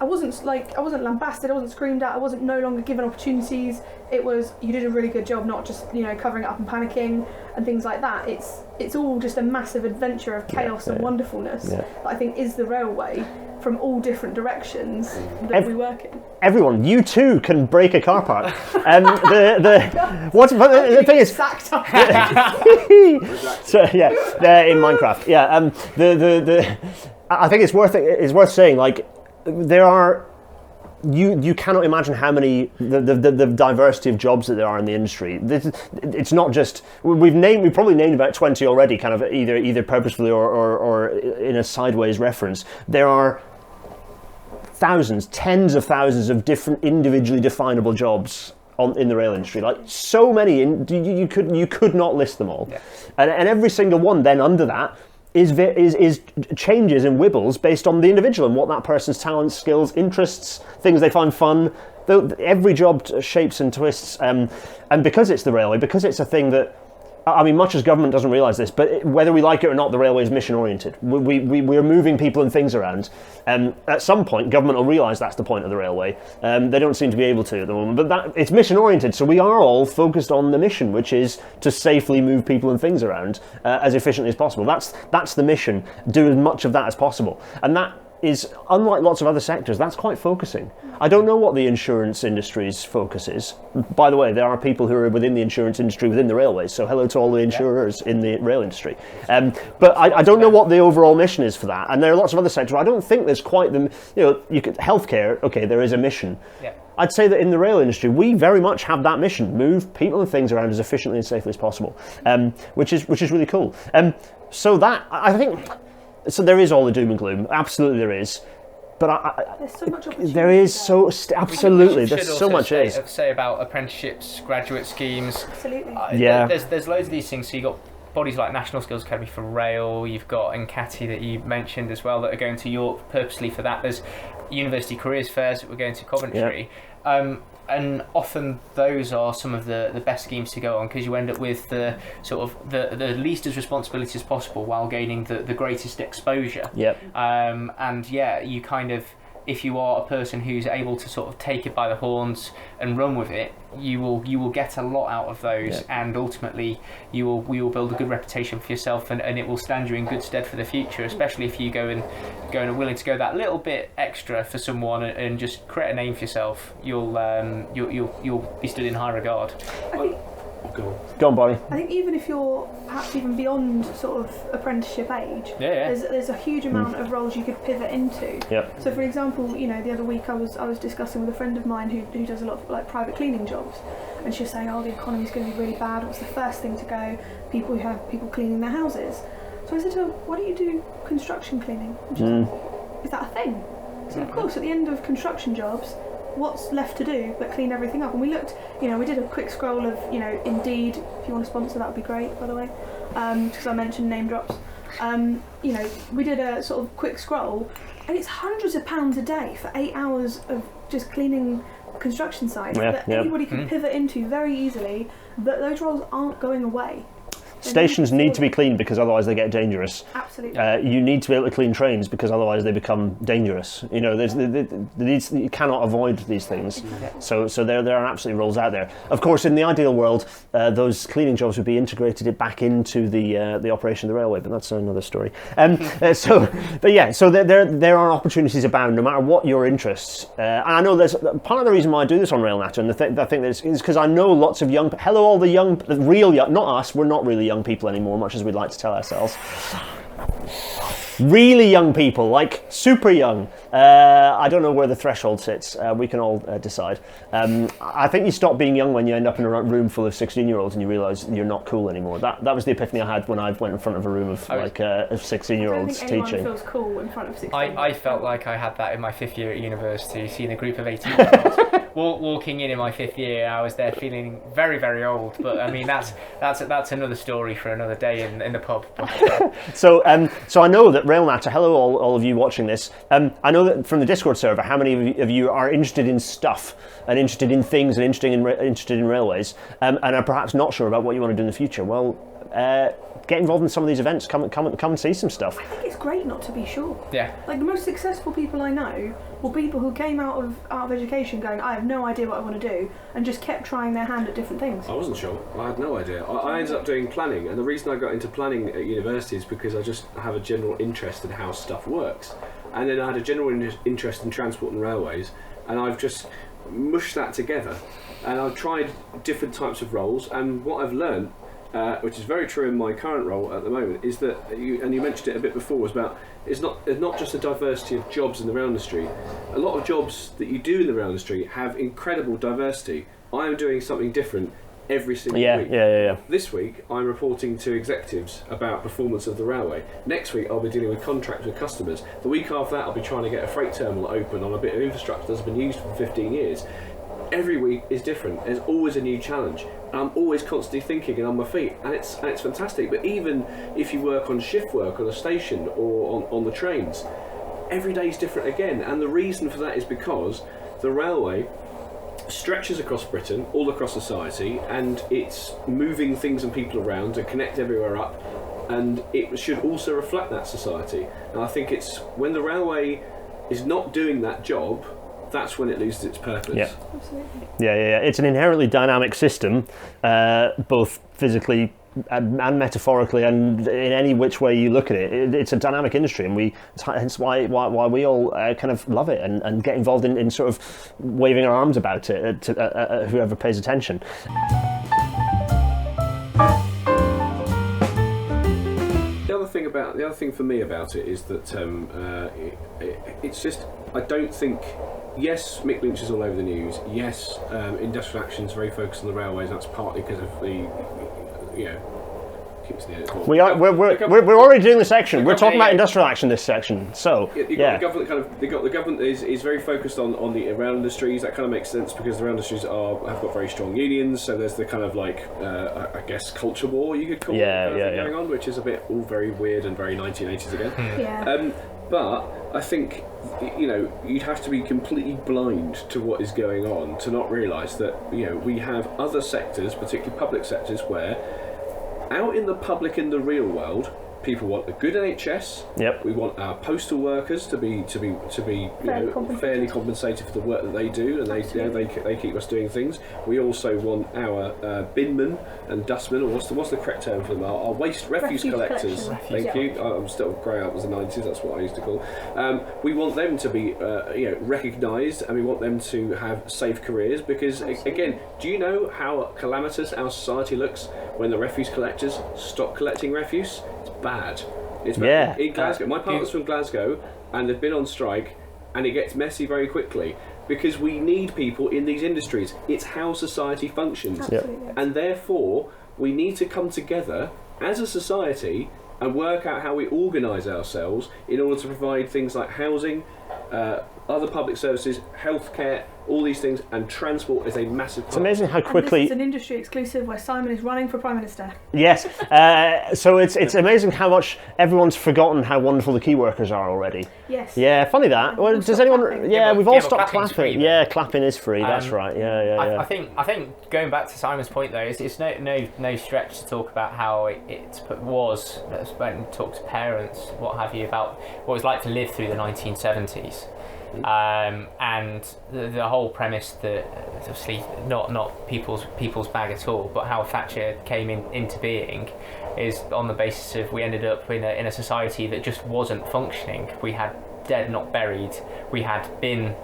I wasn't lambasted, I wasn't screamed at, I wasn't no longer given opportunities. It was, you did a really good job, not just, covering it up and panicking and things like that. It's all just a massive adventure of chaos and wonderfulness that I think is the railway, from all different directions that we work in. Everyone, you too can break a car park. The thing is, Sacked up. so yeah, in Minecraft, yeah. I think it's worth saying, like, there are. You cannot imagine how many the diversity of jobs that there are in the industry. It's not just we've probably named about 20 already, kind of either purposefully or in a sideways reference. There are thousands, tens of thousands of different individually definable jobs in the rail industry. Like, so many, you could not list them all. Yeah. And every single one then under that is changes and wibbles based on the individual and what that person's talents, skills, interests, things they find fun. Every job shapes and twists, and because it's the railway, because it's a thing that, I mean, much as government doesn't realise this, but whether we like it or not, the railway is mission oriented. We're moving people and things around. At some point, government will realise that's the point of the railway. They don't seem to be able to at the moment, but it's mission oriented, so we are all focused on the mission, which is to safely move people and things around as efficiently as possible. That's the mission. Do as much of that as possible, and that is, unlike lots of other sectors, that's quite focusing. I don't know what the insurance industry's focus is. By the way, there are people who are within the insurance industry within the railways, so hello to all the insurers in the rail industry. But I don't know what the overall mission is for that, and there are lots of other sectors where I don't think there's quite the, healthcare, okay, there is a mission. Yeah. I'd say that in the rail industry, we very much have that mission: move people and things around as efficiently and safely as possible, which is really cool. So that, I think... So there is all the doom and gloom, absolutely there is, but there's so much opportunity. There is absolutely, there's so much say about apprenticeships, graduate schemes. Absolutely. There's loads of these things. So you've got bodies like National Skills Academy for Rail, you've got NCATI that you mentioned as well that are going to York purposely for that. There's University Careers Fairs that we're going to Coventry. Yeah. And often those are some of the best schemes to go on, because you end up with the sort of the least as responsibility as possible while gaining the greatest exposure. Yep. And yeah, you kind of, if you are a person who's able to sort of take it by the horns and run with it, you will get a lot out of those, and ultimately you will build a good reputation for yourself, and it will stand you in good stead for the future, especially if you go and are willing to go that little bit extra for someone and just create a name for yourself. You'll be stood in high regard. Go on, Bonnie. I think even if you're perhaps even beyond sort of apprenticeship age, there's a huge amount of roles you could pivot into. Yep. So, for example, the other week I was discussing with a friend of mine who does a lot of like private cleaning jobs, and she was saying, the economy's going to be really bad. What's the first thing to go? People who have people cleaning their houses. So I said to her, why don't you do construction cleaning? And she's like, is that a thing? So of course, at the end of construction jobs, what's left to do but clean everything up? And we looked, we did a quick scroll of, Indeed. If you want to sponsor, that would be great, by the way, because I mentioned name drops. We did a sort of quick scroll, and it's hundreds of pounds a day for 8 hours of just cleaning construction sites that anybody can pivot into very easily. But those roles aren't going away. Stations need to be cleaned because otherwise they get dangerous. Absolutely. You need to be able to clean trains because otherwise they become dangerous. You know, you cannot avoid these things. So there are absolutely rules out there. Of course, in the ideal world, those cleaning jobs would be integrated back into the operation of the railway, but that's another story. So there are opportunities abound, no matter what your interests. And I know there's part of the reason why I do this on RailNatter, and I think that is because I know lots of young. Hello, all the real young, not us. We're not really young people anymore, much as we'd like to tell ourselves. Really young people, like super young. I don't know where the threshold sits. We can all decide. I think you stop being young when you end up in a room full of 16-year-olds and you realise you're not cool anymore. That was the epiphany I had when I went in front of a room of 16-year-olds I don't think teaching. anyone feels cool in front of 16. I felt like I had that in my 5th year at university, seeing a group of 18-year-olds walking in my 5th year. I was there feeling very, very old. But I mean, that's another story for another day in the pub. So I know that RailNatter, hello all of you watching this, I know that from the Discord server, how many of you are interested in stuff and interested in things and interested in railways, and are perhaps not sure about what you want to do in the future. Well, get involved in some of these events. Come and see some stuff. I think it's great not to be sure. Yeah. Like the most successful people I know were people who came out of education going, I have no idea what I want to do, and just kept trying their hand at different things. I wasn't sure. I had no idea. I ended up doing planning, and the reason I got into planning at university is because I just have a general interest in how stuff works. And then I had a general interest in transport and railways, and I've just mushed that together. And I've tried different types of roles, and what I've learned, which is very true in my current role at the moment, is that, you mentioned it a bit before, was about it's not just a diversity of jobs in the rail industry. A lot of jobs that you do in the rail industry have incredible diversity. I am doing something different every single week. Yeah. This week I'm reporting to executives about performance of the railway. Next week I'll be dealing with contracts with customers. The week after that I'll be trying to get a freight terminal open on a bit of infrastructure that's been used for 15 years. Every week is different. There's always a new challenge. And I'm always constantly thinking and on my feet, and it's fantastic. But even if you work on shift work on a station or on the trains, every day is different again. And the reason for that is because the railway stretches across Britain, all across society, and it's moving things and people around to connect everywhere up, and it should also reflect that society. And I think it's when the railway is not doing that job, that's when it loses its purpose. Yeah. Absolutely. Yeah. It's an inherently dynamic system, both physically and metaphorically, and in any which way you look at it. It's a dynamic industry, and hence why we all kind of love it and get involved in sort of waving our arms about it to whoever pays attention. The other thing for me about it is that it's just, I don't think. Yes, Mick Lynch is all over the news. Yes, Industrial Action is very focused on the railways. That's partly because of the, keeps the edit. We're already doing the section. We're talking about Industrial Action this section. So the government is very focused on the rail industries. That kind of makes sense because the rail industries have got very strong unions. So there's the kind of like I guess culture war you could call it going on, which is a bit all very weird and very 1980s again. Yeah. But I think you'd have to be completely blind to what is going on to not realise that we have other sectors, particularly public sectors, where out in the public, in the real world, people want a good NHS. Yep. We want our postal workers to be fairly compensated for the work that they do, and they keep us doing things. We also want our binmen and dustmen, or what's the correct term for them? Our refuse collectors. Thank you. I'm still growing up as the 90s. That's what I used to call. We want them to be recognised, and we want them to have safe careers. Because again, do you know how calamitous our society looks when the refuse collectors stop collecting refuse? Bad. It's bad. Yeah. In Glasgow. My partner's from Glasgow, and they've been on strike, and it gets messy very quickly because we need people in these industries. It's how society functions. Absolutely. And therefore we need to come together as a society and work out how we organise ourselves in order to provide things like housing, other public services, healthcare, all these things, and transport is a massive part. It's amazing how And quickly. this is an industry exclusive where Simon is running for Prime Minister. Yes. So it's amazing how much everyone's forgotten how wonderful the key workers are already. Yes. Yeah, funny that. Well, We'll does stop anyone? clapping. Yeah, we've all but stopped clapping's clapping. free, Yeah, clapping is free. That's right. Yeah. I think going back to Simon's point though, it's no stretch to talk about how it was when we talk to parents, what have you, about what it was like to live through the 1970s. And the whole premise that obviously not people's bag at all, but how Thatcher came into being is on the basis of we ended up in a society that just wasn't functioning. We had dead not buried, we had bin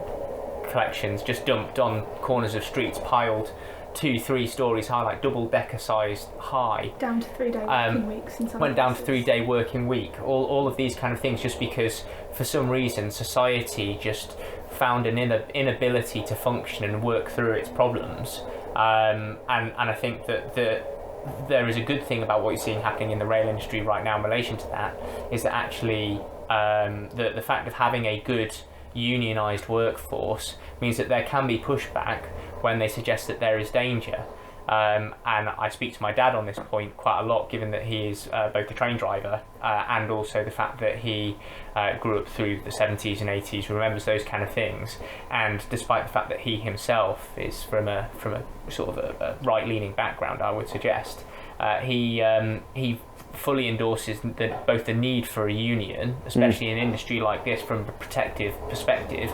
collections just dumped on corners of streets, piled 2-3 stories high, like double-decker sized high. Down to 3-day working weeks. In some Went down to places. 3-day working week. All of these kind of things, just because for some reason society just found an inability to function and work through its problems. And I think that there is a good thing about what you're seeing happening in the rail industry right now in relation to that, is that actually the fact of having a good unionised workforce means that there can be pushback when they suggest that there is danger. And I speak to my dad on this point quite a lot, given that he is both a train driver and also the fact that he grew up through the 70s and 80s, remembers those kind of things. And despite the fact that he himself is from a sort of a right-leaning background, I would suggest, he fully endorses both the need for a union, especially in an industry like this from a protective perspective,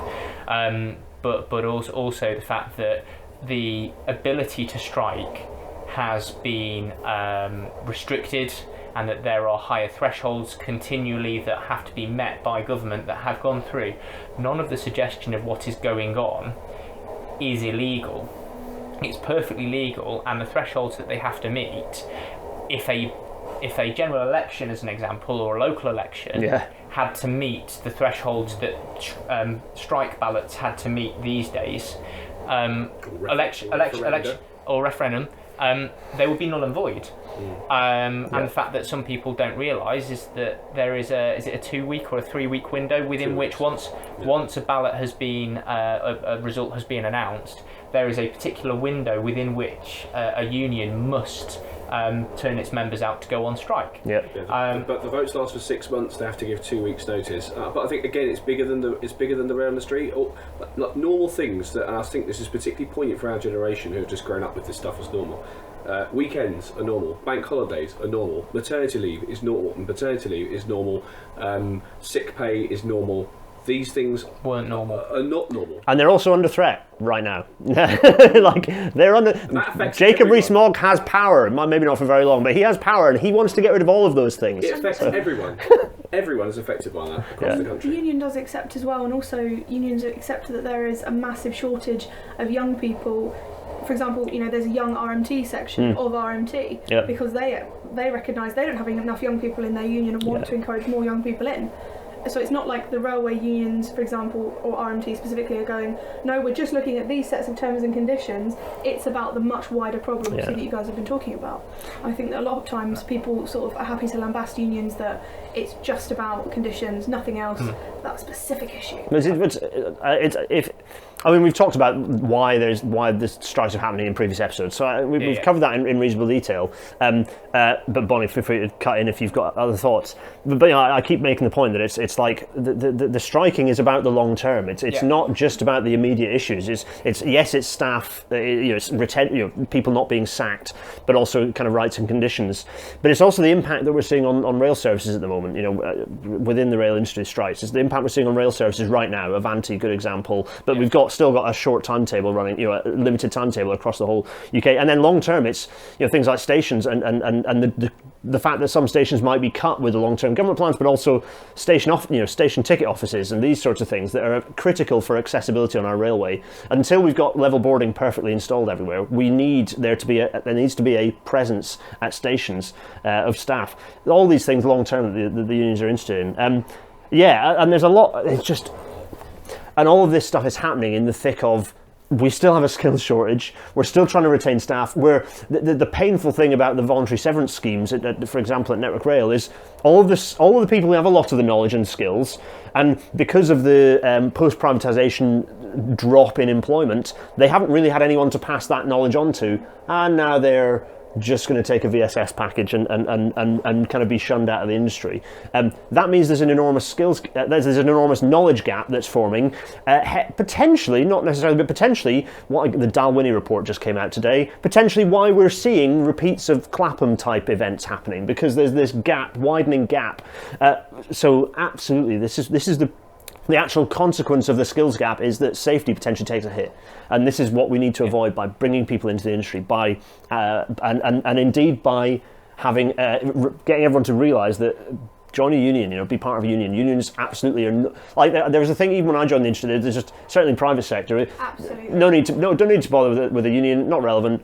but also the fact that the ability to strike has been restricted, and that there are higher thresholds continually that have to be met by government that have gone through. None of the suggestion of what is going on is illegal. It's perfectly legal, and the thresholds that they have to meet, if a general election, as an example, or a local election, had to meet the thresholds that strike ballots had to meet these days, election or referendum, they would be null and void. And the fact that some people don't realise is that there is a 2-week or a 3-week window within which once a ballot has been a result has been announced, there is a particular window within which a union must turn its members out to go on strike. But the votes last for 6 months. They have to give 2 weeks' notice. But I think again, it's bigger than the rail industry. Or like normal things that, and I think this is particularly poignant for our generation who have just grown up with this stuff as normal. Weekends are normal. Bank holidays are normal. Maternity leave is normal, and paternity leave is normal. Sick pay is normal. These things weren't normal. Are not normal, and they're also under threat right now. Like they're under. Jacob Rees-Mogg has power. Maybe not for very long, but he has power, and he wants to get rid of all of those things. It affects everyone. Everyone is affected by that across the The country. union does accept as well, and also unions accept that there is a massive shortage of young people. For example, there's a young RMT section of RMT because they recognise they don't have enough young people in their union and want to encourage more young people in. So it's not like the railway unions, for example, or RMT specifically, are going, no, we're just looking at these sets of terms and conditions. It's about the much wider problem that you guys have been talking about. I think that a lot of times people sort of are happy to lambast unions that it's just about conditions, nothing else, that specific issue. We've talked about why the strikes are happening in previous episodes, so we've covered that in reasonable detail. But Bonnie, feel free to cut in if you've got other thoughts. But I keep making the point that it's like the striking is about the long term. It's not just about the immediate issues. It's staff, it's people not being sacked, but also kind of rights and conditions. But it's also the impact that we're seeing on rail services at the moment. Within the rail industry strikes, it's the impact we're seeing on rail services right now. Avanti, good example, but we've still got a short timetable running, a limited timetable across the whole UK. And then long term, it's things like stations and the fact that some stations might be cut with the long term government plans, but also station ticket offices and these sorts of things that are critical for accessibility on our railway. Until we've got level boarding perfectly installed everywhere, there needs to be a presence at stations of staff. All these things long term that the unions are interested in. And there's a lot. It's just. And all of this stuff is happening in the thick of we still have a skills shortage. We're still trying to retain staff. The painful thing about the voluntary severance schemes, for example, at Network Rail, is all of the people who have a lot of the knowledge and skills, and because of the post-privatisation drop in employment, they haven't really had anyone to pass that knowledge on to, and now they're just going to take a VSS package and kind of be shunned out of the industry. That means there's an enormous there's an enormous knowledge gap that's forming. Potentially, not necessarily, but potentially, what the Dalwhinnie report just came out today. Potentially, why we're seeing repeats of Clapham type events happening, because there's this widening gap. So absolutely, this is the actual consequence of the skills gap is that safety potentially takes a hit, and this is what we need to avoid by bringing people into the industry, by and indeed by having getting everyone to realise that join a union, be part of a union. Unions absolutely are like there was a thing even when I joined the industry. There's just certainly in private sector. Absolutely. Don't need to bother with a union. Not relevant.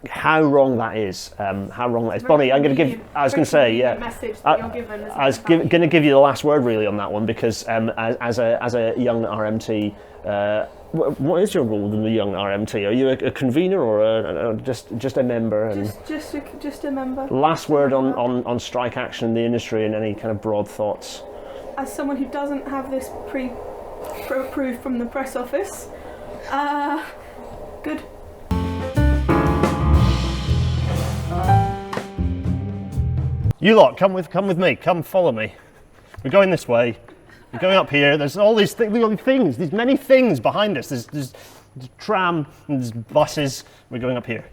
How wrong that is. How wrong that is. Bonnie, I was going to say, yeah. Message that you're given I was going to give you the last word really on that one, because as a young RMT, what is your role in the young RMT? Are you a convener or just a member? And just a member. Last word on strike action in the industry and any kind of broad thoughts. As someone who doesn't have this approved from the press office, good. You lot, come with me. Come follow me. We're going this way. We're going up here. There's all these things. There's many things behind us. There's tram and there's buses. We're going up here.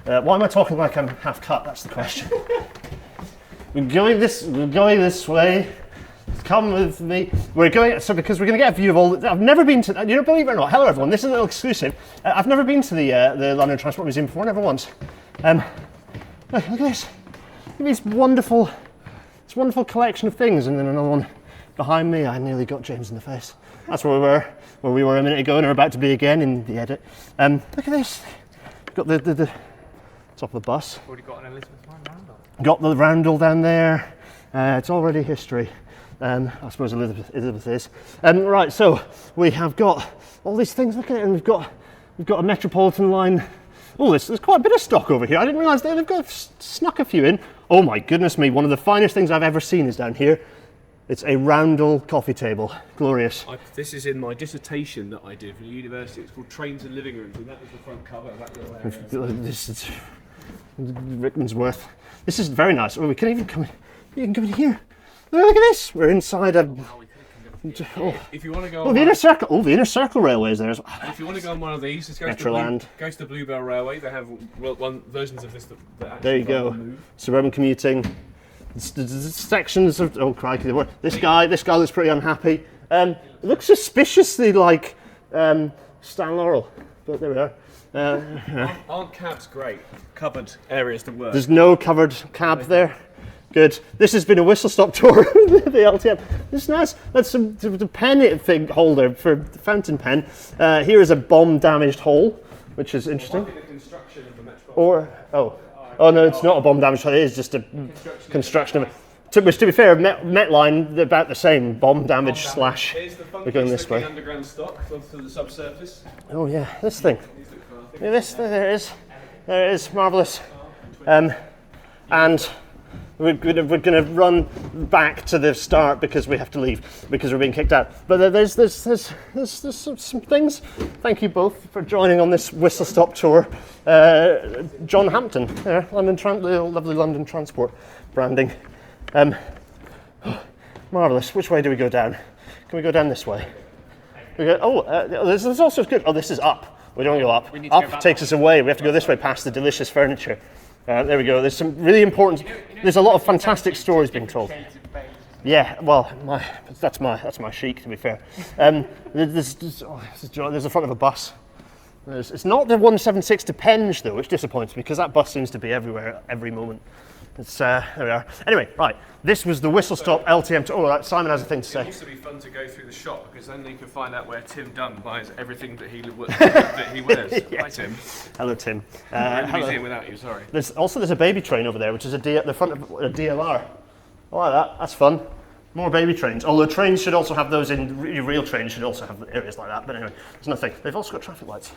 Why am I talking like I'm half cut? That's the question. We're going this way. Come with me. Because we're going to get a view of all. I've never been to. Believe it or not. Hello everyone. This is a little exclusive. I've never been to the London Transport Museum before. Never once. Look at this. This wonderful collection of things, and then another one behind me. I nearly got James in the face. That's where we were a minute ago, and are about to be again in the edit. Look at this. Got the top of the bus. Already got an Elizabeth line roundel. Got the roundel down there. It's already history. I suppose Elizabeth is. Right, so we have got all these things. Look at it, and we've got a Metropolitan line. Oh, there's quite a bit of stock over here. I didn't realise they've got snuck a few in. Oh my goodness me, one of the finest things I've ever seen is down here. It's a roundel coffee table. Glorious. This is in my dissertation that I did for the university. It's called Trains and Living Rooms, and that was the front cover of that little area. This is Rickmansworth. This is very nice. Oh, we can even come in. You can come in here. Look at this. We're inside a... If you want to go, the inner circle. Oh, the inner circle railway is there as well. If you want to go on one of these, just go to the Bluebell Railway. They have versions of this that actually there you go. Move. Suburban commuting. Sections of crikey. This guy looks pretty unhappy. It looks suspiciously like Stan Laurel, but there we are. Aren't cabs great? Covered areas to work. There's no covered cab there. Good. This has been a whistle-stop tour of the LTM. This is nice. That's the pen thing holder for the fountain pen. Here is a bomb-damaged hole, which is interesting. Oh no, it's not a bomb-damaged hole. It is just a construction of it. Which, to be fair, Metline, they're about the same. Bomb-damage slash. We're going this way. Underground stock to the subsurface. Oh yeah, this thing. Yeah, there it is. There it is. Marvellous. And we're going to run back to the start because we have to leave because we're being kicked out. But there's some things. Thank you both for joining on this whistle-stop tour. John Hampton, there, the lovely London Transport branding. Marvellous. Which way do we go down? Can we go down this way? This is also good. Oh, this is up. We don't go up. Up takes us away. We have to go this way past the delicious furniture. There we go. There's some really important. There's a lot of fantastic stories being told. Yeah, well, that's my chic, to be fair. There's the front of a bus. It's not the 176 to Penge though, which disappoints me because that bus seems to be everywhere at every moment. There we are. Anyway, right. This was the whistle stop LTM. Oh, right, Simon has a thing to say. It used to be fun to go through the shop because then you can find out where Tim Dunn buys everything that he wears. Yeah. Hi, Tim. Hello, Tim. We're in the museum without you. Sorry. There's a baby train over there, which is the front of a DLR. I like that. That's fun. More baby trains. Although trains should also have those in real trains should also have areas like that. But anyway, there's nothing. They've also got traffic lights.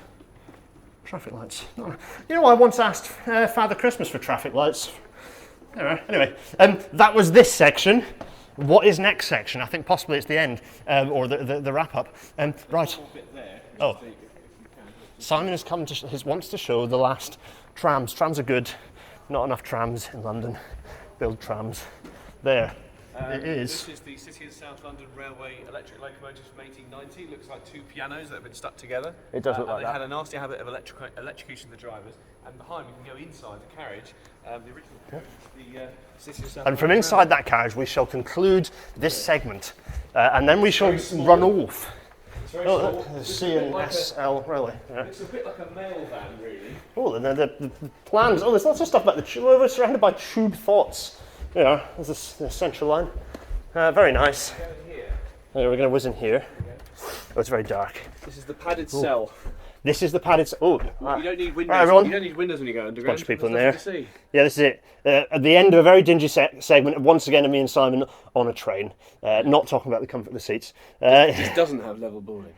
Traffic lights. You know, I once asked Father Christmas for traffic lights. Anyway, that was this section. What is next section? I think possibly it's the end or the wrap up. Right. Oh, Simon has come to wants to show the last trams. Trams are good. Not enough trams in London. Build trams. There. It is. This is the City and South London Railway electric locomotives from 1890. It looks like two pianos that have been stuck together. It does look like they that. had a nasty habit of electrocuting the drivers. And behind we can go inside the carriage. The original carriage, the City and South And from London inside that carriage, we shall conclude this segment, and then we shall run off. Oh, the C and SL railway. Yeah. It's a bit like a mail van, really. Oh, and then the plans. Oh, there's lots of stuff about the tube. We're surrounded by tube thoughts. Yeah, there's the central line. Very nice. We're going to whiz in here. Oh, it's very dark. This is the padded cell. This is the padded. Oh, You don't need windows. Right, everyone. You don't need windows when you go underground. Bunch of people in There's there. nothing to see. Yeah, this is it. At the end of a very dingy segment, once again, me and Simon on a train, not talking about the comfort of the seats. This doesn't have level boarding.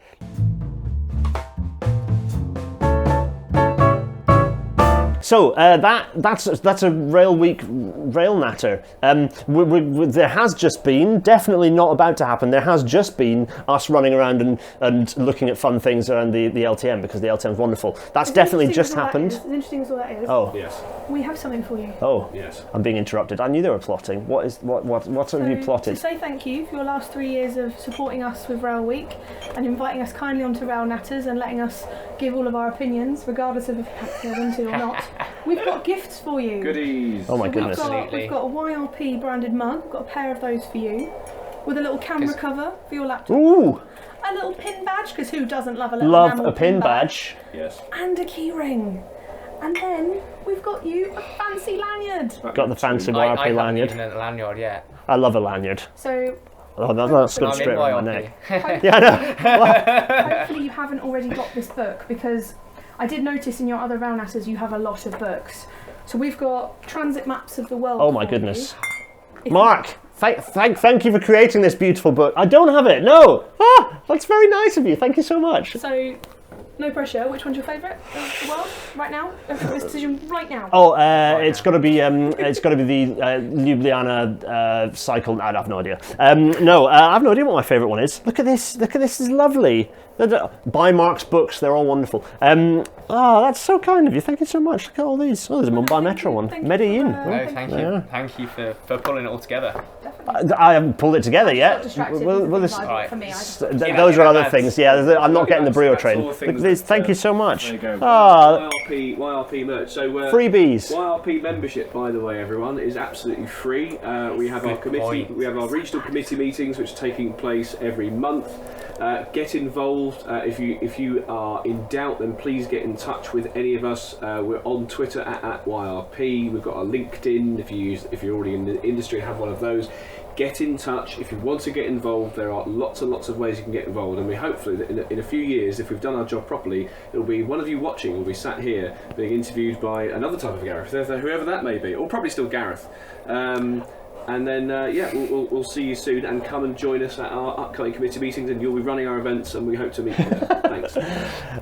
So that's a rail week rail natter. There has just been, definitely not about to happen. There has just been us running around and looking at fun things around the LTM because the LTM is wonderful. That's definitely just happened. As interesting as all that is. Oh Yes. We have something for you. oh Yes. I'm being interrupted. I knew they were plotting. What have you plotted? To say thank you for your last 3 years of supporting us with Rail Week and inviting us kindly onto Rail Natters and letting us give all of our opinions, regardless of if you have to go into or not. We've got gifts for you. Goodies. Oh my So goodness. We've got a YRP branded mug. We've got a pair of those for you, with a little camera cover for your laptop. Ooh, A little pin badge, because who doesn't love a little love enamel a pin badge. Yes. And a key ring. And then we've got you a fancy lanyard. Got the fancy I YRP haven't lanyard. even a lanyard yet. I love a lanyard. So Oh, that's And good I'm straight in around my YRP. neck. Yeah, I know. hopefully you haven't already got this book, because I did notice in your other Rail Natters you have a lot of books. So we've got transit maps of the world. Oh my for you. goodness. If Mark, thank you for creating this beautiful book. I don't have it. No. That's very nice of you. Thank you so much. So, no pressure. Which one's your favourite of the world right now? Make this decision right now. Oh, it's got to be the Ljubljana cycle. I have no idea. No, I have no idea what my favourite one is. Look at this. Look at this. This is lovely. Buy Mark's books. They're all wonderful. Oh, that's so kind of you. Thank you so much. Look at all these. Oh, there's a Mumbai Metro one. Thank you Medellin. for, No, thank you. Yeah. Thank you for pulling it all together. I haven't pulled it together Got yet. distracted Well, with the this- things I bought for me. I just those are other things. Yeah, I'm not getting the Brio That's all train. the things Look, these, that, thank you so much. There you go. Ah, YRP merch. So freebies. YRP membership, by the way, everyone, is absolutely free. We have our Good committee. point. We have our regional committee meetings, which are taking place every month. Get involved. If you are in doubt, then please get in touch with any of us. We're on Twitter at YRP. We've got our LinkedIn. If you're already in the industry and have one of those, get in touch. If you want to get involved, there are lots and lots of ways you can get involved. And we hopefully that in a few years, if we've done our job properly, it'll be one of you watching will be sat here being interviewed by another type of Gareth, whoever that may be, or probably still Gareth. And then, we'll see you soon, and come and join us at our upcoming committee meetings, and you'll be running our events, and we hope to meet you there. Thanks.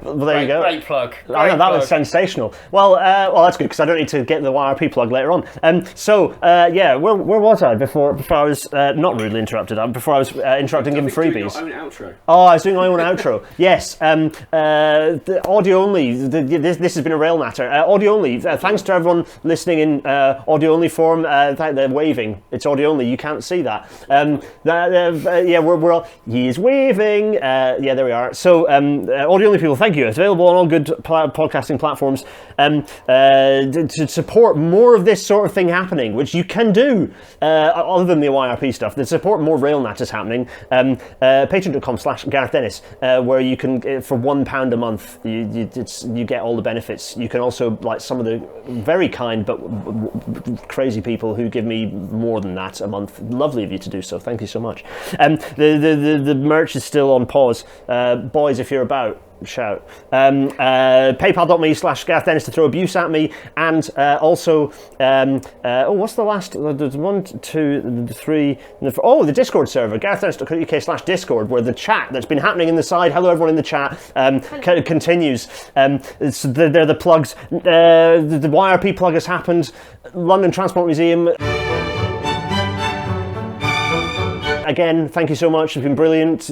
Well, there you go. Great plug. I know, that was sensational. Well, that's good because I don't need to get the YRP plug later on. Where was I before I was not rudely interrupted? Before I was interrupting, giving Doing freebies. your own outro. Oh, I was doing my own outro. Yes, the audio only. This has been a rail natter. Audio only. Thanks to everyone listening in audio only form. They're waving. It's audio only. You can't see that. We're all. He is waving. There we are. So audio only people, thank you. It's available on all good podcasting platforms. To support more of this sort of thing happening, which you can do other than the YRP stuff. To support more rail natters happening. Patreon.com/Gareth Dennis, where you can for £1 a month you get all the benefits. You can also, like some of the very kind but crazy people who give me more than that a month. Lovely of you to do so. Thank you so much. The merch is still on pause. Boys, if you're about, shout. PayPal.me/Gareth Dennis to throw abuse at me, and also, what's the last? There's 1, 2, 3. The Discord server, GarethDennis.co.uk/Discord, where the chat that's been happening in the side. Hello, everyone in the chat. Continues. They're the plugs. The YRP plug has happened. London Transport Museum. Again, thank you so much. It's been brilliant.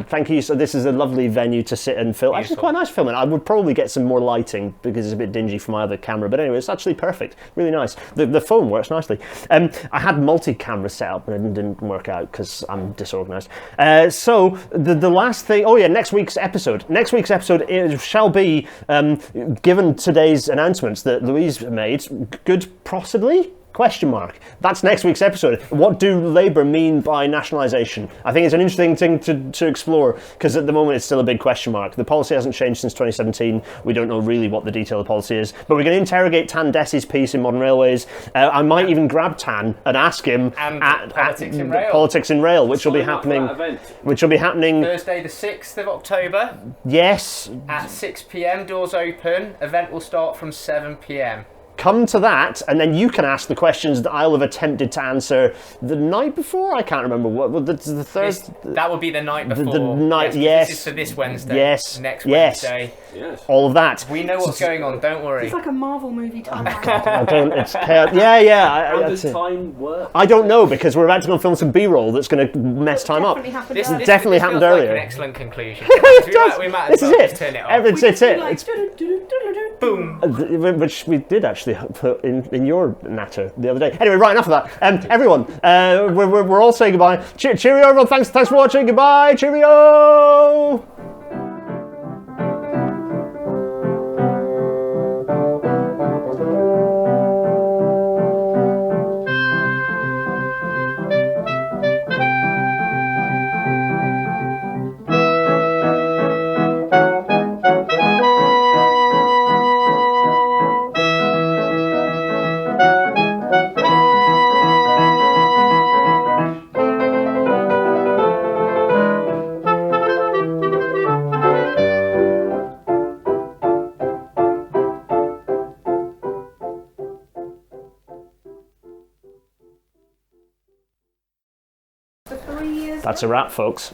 Thank you. So this is a lovely venue to sit and film. Actually, quite nice filming. I would probably get some more lighting because it's a bit dingy for my other camera. But anyway, it's actually perfect. Really nice. The phone works nicely. I had multi-camera set up, but it didn't work out because I'm disorganised. So the last thing. Oh yeah, next week's episode. Next week's episode shall be, given today's announcements that Louise made, good possibly? Question mark. That's next week's episode. What do Labour mean by nationalisation? I think it's an interesting thing to explore, because at the moment it's still a big question mark. The policy hasn't changed since 2017. We don't know really what the detail of the policy is. But we're going to interrogate Tan Dessie's piece in Modern Railways. I might even grab Tan and ask him at Politics in Rail, which will be happening. Thursday the 6th of October. Yes. At 6 p.m. Doors open. Event will start from 7 p.m. Come to that, and then you can ask the questions that I'll have attempted to answer the night before. I can't remember what the Thursday. That would be the night before. The night, yes. This is for this Wednesday. Yes. Next Wednesday. Yes. All of that. We know what's going on. Don't worry. It's like a Marvel movie time. It's chaos. Yeah. How does time work? I don't know, because we're about to go and film some B-roll that's going to mess time up. This definitely happened feels earlier. Like an excellent conclusion. It does. We might This as is well it. just turn it off. It's it. Like, Boom. Which we did actually put in your natter the other day. Anyway, right, enough of that. Everyone, we're all saying goodbye. Cheerio, everyone. Thanks for watching. Goodbye. Cheerio. That's a wrap, folks.